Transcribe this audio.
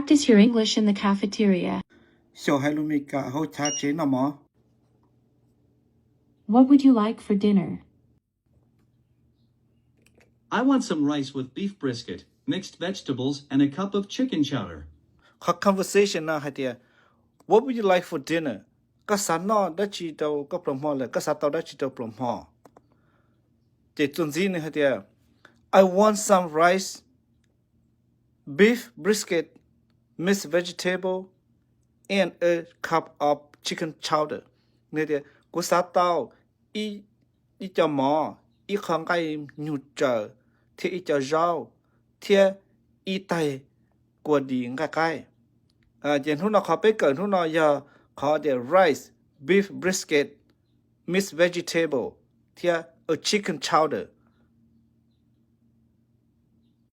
Practice your English in the cafeteria. 小孩路米嘎好查chế nào mò What would you like for dinner? I want some rice with beef brisket, mixed vegetables, and a cup of chicken chowder. Có conversation na hai tia What would you like for dinner? Các sản nó đã chỉ đầu có plom ho là các sản tàu đã chỉ đầu plom ho. Chỉ tuần gì nữa hai tia I want some rice, beef brisket, mixed vegetable, and a cup of chicken chowder. Nghe tia của sản tàu y cho mò y không cái nhu chờ thì y cho rau thì y tay của đi ngay cái chuyện hôm nào khó bé cỡ hôm nào giờ khó để rice, beef brisket, mixed vegetable thì a chicken chowder